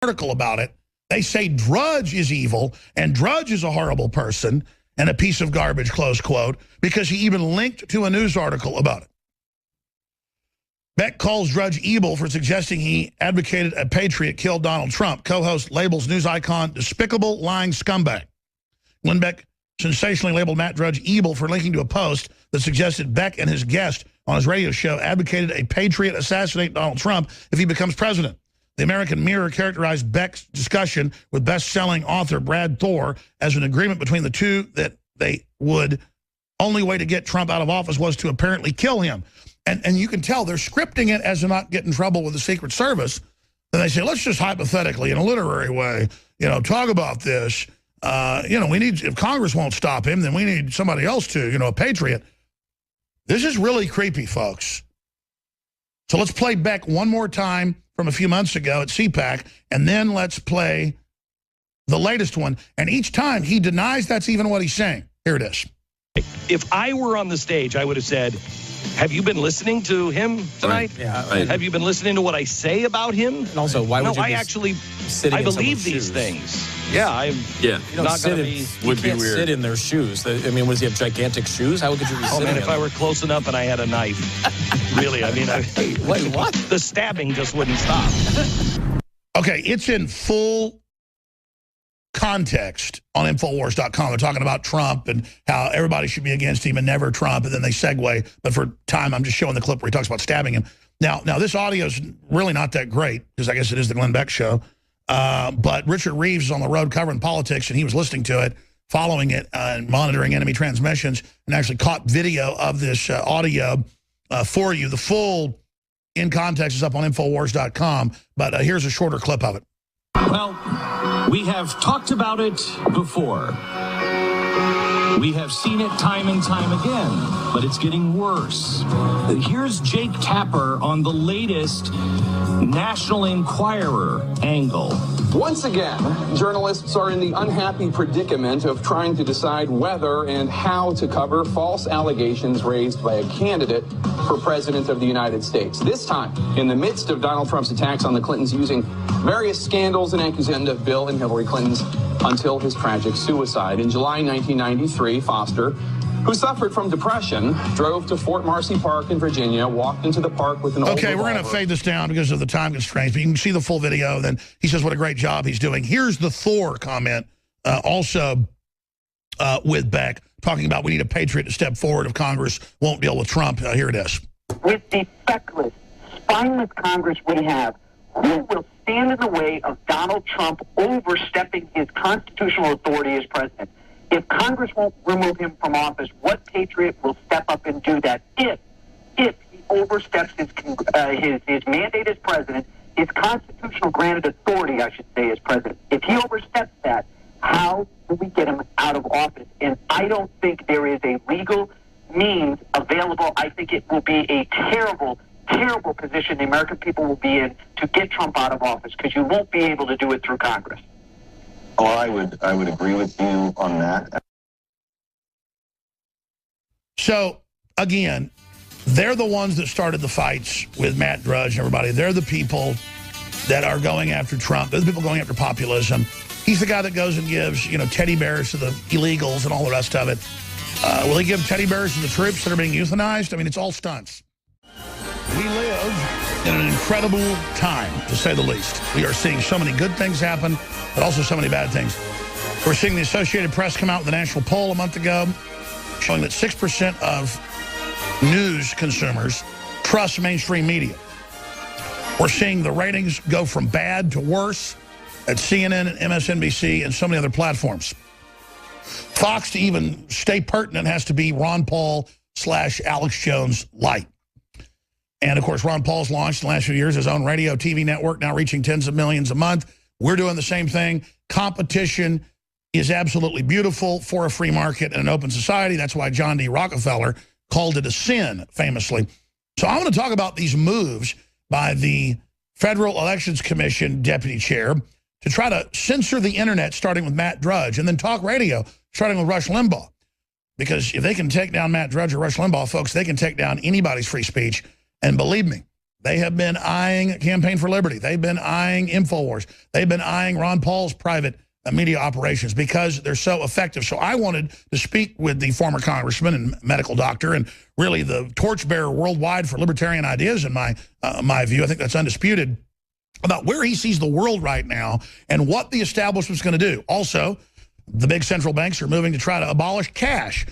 article about it. They say Drudge is evil and Drudge is a horrible person and a piece of garbage, close quote, because he even linked to a news article about it. Beck calls Drudge evil for suggesting he advocated a patriot killed Donald Trump. Co-host labels news icon despicable, lying scumbag. Glenn Beck sensationally labeled Matt Drudge evil for linking to a post that suggested Beck and his guest on his radio show advocated a patriot assassinate Donald Trump if he becomes president. The American Mirror characterized Beck's discussion with best-selling author Brad Thor as an agreement between the two that they would only way to get Trump out of office was to apparently kill him. And you can tell they're scripting it as to not get in trouble with the Secret Service. Then they say, let's just hypothetically, in a literary way, talk about this. We need, if Congress won't stop him, then we need somebody else to, a patriot. This is really creepy, folks. So let's play Beck one more time from a few months ago at CPAC, and then let's play the latest one. And each time he denies that's even what he's saying. Here it is. If I were on the stage, I would have said, have you been listening to him tonight? Right. Yeah. Right. Have you been listening to what I say about him? And also, why would you I actually sitting I believe in these shoes? things. Yeah, I'm not going to be... Would be weird. Sit in their shoes. I mean, does he have gigantic shoes? How could you be sitting man, in if I were close enough and I had a knife. Really, I mean... Wait, what? The stabbing just wouldn't stop. Okay, it's in full context on Infowars.com. They're talking about Trump and how everybody should be against him and never Trump, and then they segue. But for time, I'm just showing the clip where he talks about stabbing him. Now this audio is really not that great, because I guess it is the Glenn Beck show. But Richard Reeves is on the road covering politics, and he was listening to it, following it, and monitoring enemy transmissions, and actually caught video of this audio for you. The full in context is up on Infowars.com, but here's a shorter clip of it. Well, we have talked about it before. We have seen it time and time again, but it's getting worse. Here's Jake Tapper on the latest National Enquirer angle. Once again, journalists are in the unhappy predicament of trying to decide whether and how to cover false allegations raised by a candidate for president of the United States. This time, in the midst of Donald Trump's attacks on the Clintons using various scandals and accusations of Bill and Hillary Clinton's until his tragic suicide. In July 1993, Foster, who suffered from depression, drove to Fort Marcy Park in Virginia, walked into the park with an old Okay, we're going to fade this down because of the time constraints, but you can see the full video. Then he says what a great job he's doing. Here's the Thor comment, also with Beck, talking about we need a patriot to step forward if Congress won't deal with Trump. Here it is. With the feckless, spineless Congress we have, who will stand in the way of Donald Trump overstepping his constitutional authority as president? If Congress won't remove him from office, what patriot will step up and do that? If he oversteps his mandate as president, his constitutional granted authority, I should say, as president, if he oversteps that, how do we get him out of office? And I don't think there is a legal means available. I think it will be a terrible, terrible position the American people will be in to get Trump out of office, because you won't be able to do it through Congress. Oh, I would agree with you on that. So, again, they're the ones that started the fights with Matt Drudge and everybody. They're the people that are going after Trump. They're the people going after populism. He's the guy that goes and gives, teddy bears to the illegals and all the rest of it. Will he give teddy bears to the troops that are being euthanized? I mean, it's all stunts. We live in an incredible time, to say the least. We are seeing so many good things happen, but also so many bad things. We're seeing the Associated Press come out with a national poll a month ago showing that 6% of news consumers trust mainstream media. We're seeing the ratings go from bad to worse at CNN and MSNBC and so many other platforms. Fox, to even stay pertinent, has to be Ron Paul / Alex Jones light. And, of course, Ron Paul's launched in the last few years his own radio TV network, now reaching tens of millions a month. We're doing the same thing. Competition is absolutely beautiful for a free market and an open society. That's why John D. Rockefeller called it a sin, famously. So I want to talk about these moves by the Federal Elections Commission deputy chair to try to censor the internet, starting with Matt Drudge, and then talk radio, starting with Rush Limbaugh. Because if they can take down Matt Drudge or Rush Limbaugh, folks, they can take down anybody's free speech. And believe me, They have been eyeing Campaign for Liberty. They've been eyeing InfoWars. They've been eyeing Ron Paul's private media operations because they're so effective. So I wanted to speak with the former congressman and medical doctor and really the torchbearer worldwide for libertarian ideas in my view. I think that's undisputed, about where he sees the world right now and what the establishment's going to do. Also, the big central banks are moving to try to abolish cash.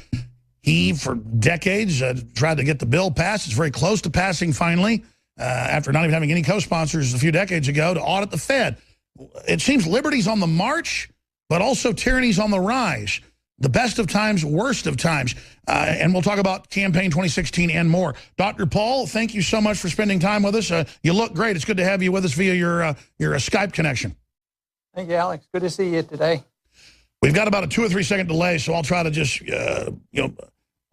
He, for decades, tried to get the bill passed. It's very close to passing finally, after not even having any co-sponsors a few decades ago, to audit the Fed. It seems liberty's on the march, but also tyranny's on the rise. The best of times, worst of times. And we'll talk about Campaign 2016 and more. Dr. Paul, thank you so much for spending time with us. You look great. It's good to have you with us via your Skype connection. Thank you, Alex. Good to see you today. We've got about a 2 or 3 second delay, so I'll try to just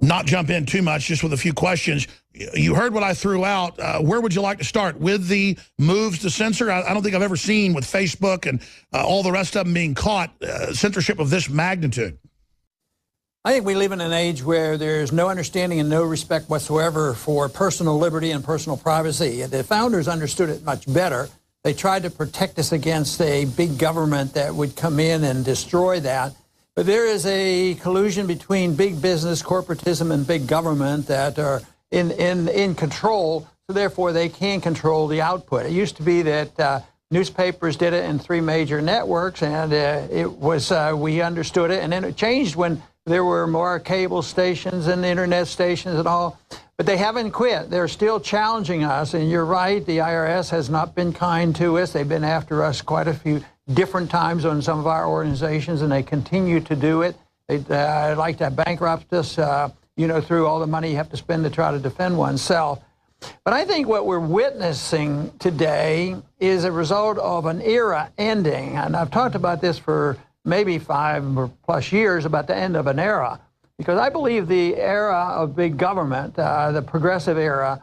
not jump in too much, just with a few questions. You heard what I threw out. Where would you like to start? With the moves to censor? I don't think I've ever seen, with Facebook and all the rest of them being caught, censorship of this magnitude. I think we live in an age where there's no understanding and no respect whatsoever for personal liberty and personal privacy. The founders understood it much better. They tried to protect us against a big government that would come in and destroy that. But there is a collusion between big business, corporatism, and big government that are in control, so therefore they can control the output. It used to be that newspapers did it in 3 major networks, and it was we understood it, and then it changed when there were more cable stations and internet stations and all. But they haven't quit. They're still challenging us, and you're right, the IRS has not been kind to us. They've been after us quite a few different times on some of our organizations, and they continue to do it. They'd like to bankrupt us, through all the money you have to spend to try to defend oneself. But I think what we're witnessing today is a result of an era ending, and I've talked about this for maybe 5 or plus years, about the end of an era, because I believe the era of big government, the progressive era,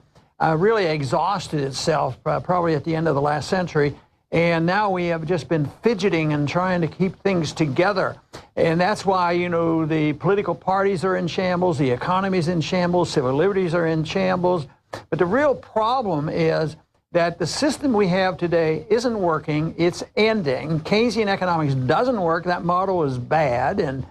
really exhausted itself probably at the end of the last century. And now we have just been fidgeting and trying to keep things together. And that's why, the political parties are in shambles, the economy's in shambles, civil liberties are in shambles. But the real problem is that the system we have today isn't working, it's ending. Keynesian economics doesn't work. That model is bad and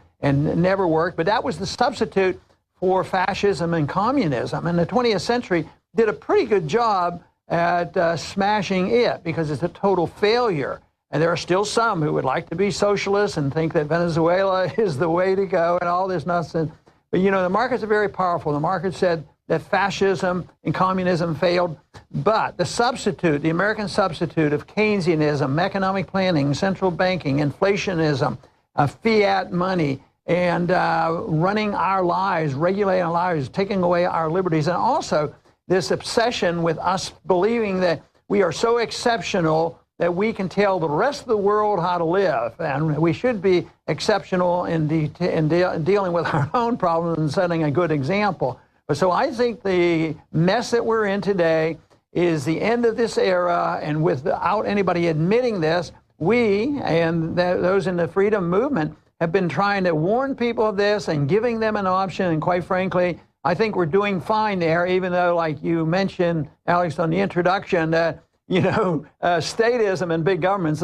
never worked. But that was the substitute for fascism and communism. And the 20th century did a pretty good job at smashing it, because it's a total failure. And there are still some who would like to be socialists and think that Venezuela is the way to go and all this nonsense. But the markets are very powerful. The market said that fascism and communism failed, but the substitute, the American substitute of Keynesianism, economic planning, central banking, inflationism, fiat money, and running our lives, regulating our lives, taking away our liberties, and also this obsession with us believing that we are so exceptional that we can tell the rest of the world how to live. And we should be exceptional in dealing with our own problems and setting a good example. So I think the mess that we're in today is the end of this era, and without anybody admitting this, we and those in the freedom movement have been trying to warn people of this and giving them an option, and quite frankly, I think we're doing fine there, even though, like you mentioned, Alex, on the introduction, statism and big government's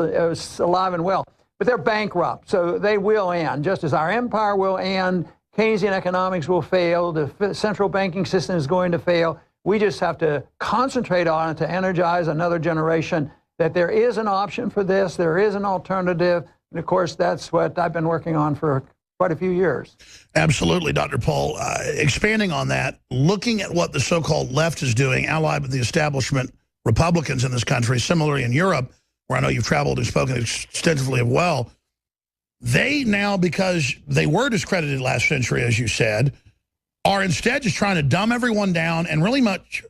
alive and well. But they're bankrupt, so they will end. Just as our empire will end, Keynesian economics will fail, the central banking system is going to fail. We just have to concentrate on it to energize another generation, that there is an option for this, there is an alternative. And of course, that's what I've been working on for quite a few years. Absolutely, Dr. Paul. Expanding on that, looking at what the so-called left is doing, allied with the establishment Republicans in this country, similarly in Europe, where I know you've traveled and spoken extensively of well, they now, because they were discredited last century, as you said, are instead just trying to dumb everyone down and really much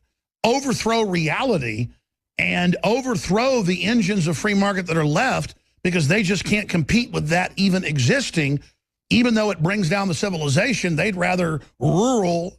overthrow reality and overthrow the engines of free market that are left, because they just can't compete with that even existing. Even though it brings down the civilization, they'd rather rural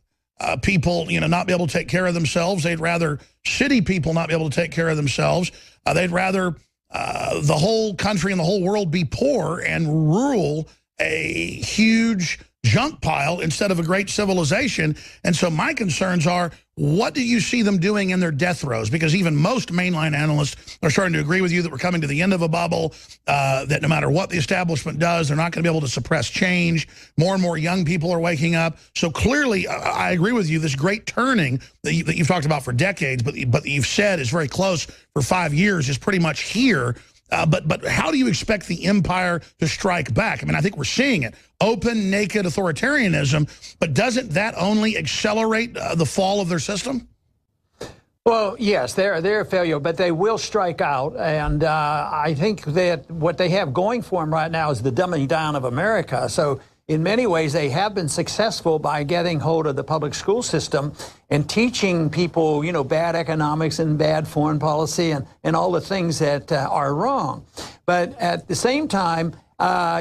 people, not be able to take care of themselves. They'd rather city people not be able to take care of themselves. They'd rather the whole country and the whole world be poor and rule a huge junk pile instead of a great civilization. And so my concerns are, what do you see them doing in their death rows? Because even most mainline analysts are starting to agree with you that we're coming to the end of a bubble, that no matter what the establishment does, they're not going to be able to suppress change. More and more young people are waking up. So clearly, I agree with you, this great turning that you've talked about for decades, but you've said is very close for 5 years, is pretty much here. But how do you expect the empire to strike back? I mean, I think we're seeing it. Open, naked authoritarianism, but doesn't that only accelerate the fall of their system? Well, yes, they're a failure, but they will strike out. And I think that what they have going for them right now is the dumbing down of America. So in many ways, they have been successful by getting hold of the public school system and teaching people, you know, bad economics and bad foreign policy and all the things that are wrong. But at the same time,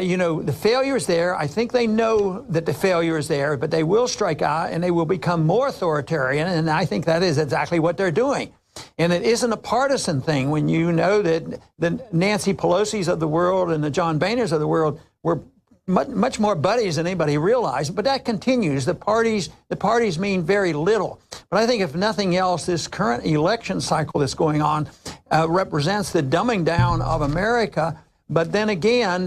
you know, the failure is there. I think they know that the failure is there, but they will strike out and they will become more authoritarian. And I think that is exactly what they're doing. And it isn't a partisan thing when you know that the Nancy Pelosi's of the world and the John Boehners of the world were much more buddies than anybody realized, but that continues. The parties mean very little. But I think if nothing else, this current election cycle that's going on represents the dumbing down of America. But then again,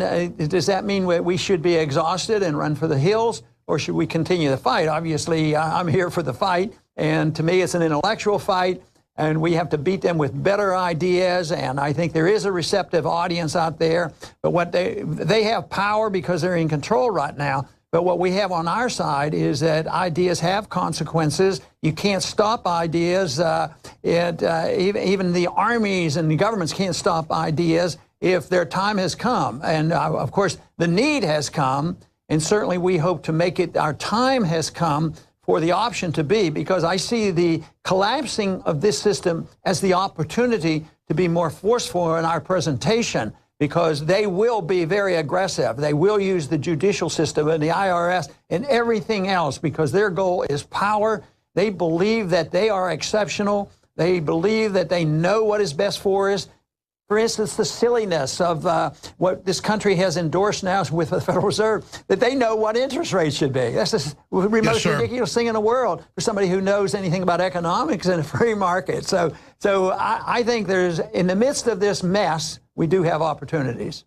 does that mean we should be exhausted and run for the hills, or should we continue the fight? Obviously, I'm here for the fight, and to me, it's an intellectual fight. And we have to beat them with better ideas, and I think there is a receptive audience out there. But what they have power because they're in control right now. But what we have on our side is that ideas have consequences. You can't stop ideas. Even the armies and the governments can't stop ideas if their time has come. And of course, the need has come, and certainly we hope to make it. Our time has come for the option to be, because I see the collapsing of this system as the opportunity to be more forceful in our presentation, because they will be very aggressive. They will use the judicial system and the IRS and everything else because their goal is power. They believe that they are exceptional. They believe that they know what is best for us. For instance, the silliness of what this country has endorsed now with the Federal Reserve, that they know what interest rates should be. That's the most ridiculous thing in the world for somebody who knows anything about economics in a free market. So I think there's, in the midst of this mess, we do have opportunities.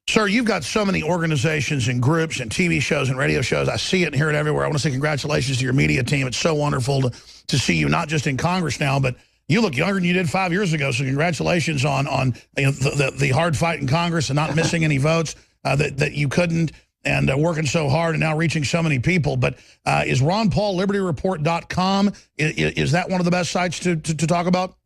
Sir, you've got so many organizations and groups and TV shows and radio shows. I see it and hear it everywhere. I want to say congratulations to your media team. It's so wonderful to see you not just in Congress now, but you look younger than you did 5 years ago, so congratulations on you know, the hard fight in Congress and not missing any votes that you couldn't, and working so hard and now reaching so many people. But is RonPaulLibertyReport.com, is that one of the best sites to talk about?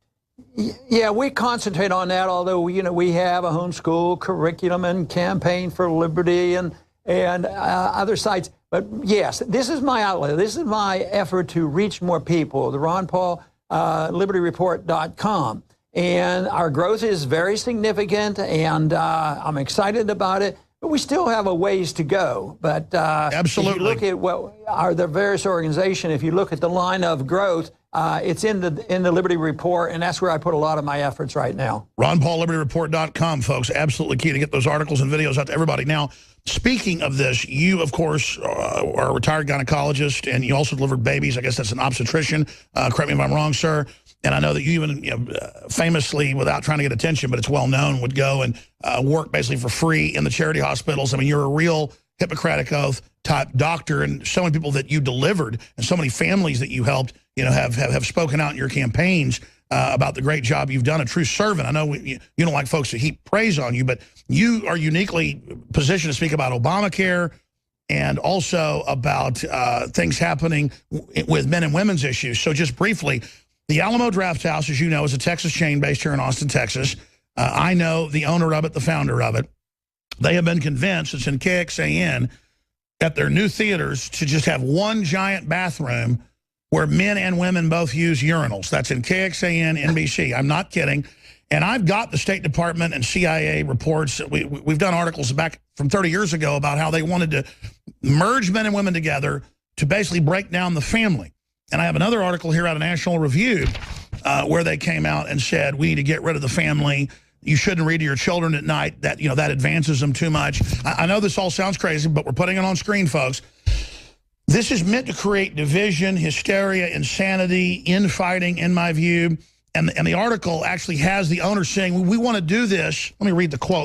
Yeah, we concentrate on that, although you know, we have a homeschool curriculum and Campaign for Liberty and other sites. But yes, this is my outlet. This is my effort to reach more people, the Ron Paul LibertyReport.com. And our growth is very significant, and I'm excited about it. But we still have a ways to go. But absolutely, if you look at what are the various organizations, if you look at the line of growth, it's in the Liberty Report, and that's where I put a lot of my efforts right now. RonPaulLibertyReport.com, folks. Absolutely key to get those articles and videos out to everybody. Now, speaking of this, you, of course, are a retired gynecologist, and you also delivered babies. I guess that's an obstetrician. Correct me if I'm wrong, sir. And I know that you even famously, without trying to get attention, but it's well known, would go and work basically for free in the charity hospitals. I mean, you're a real Hippocratic Oath type doctor, and so many people that you delivered and so many families that you helped, you know, have spoken out in your campaigns about the great job you've done. A true servant. I know you don't like folks to heap praise on you, but you are uniquely positioned to speak about Obamacare and also about things happening with men and women's issues. So just briefly, the Alamo Drafthouse, as you know, is a Texas chain based here in Austin, Texas. I know the owner of it, the founder of it. They have been convinced, it's in KXAN, at their new theaters to just have one giant bathroom where men and women both use urinals. That's in KXAN, NBC. I'm not kidding. And I've got the State Department and CIA reports. We've done articles back from 30 years ago about how they wanted to merge men and women together to basically break down the family. And I have another article here out of National Review where they came out and said, we need to get rid of the family. you shouldn't read to your children at night, that, you know, that advances them too much. I know this all sounds crazy, but we're putting it on screen, folks. This is meant to create division, hysteria, insanity, infighting, in my view. And the article actually has the owner saying, we want to do this. Let me read the quote.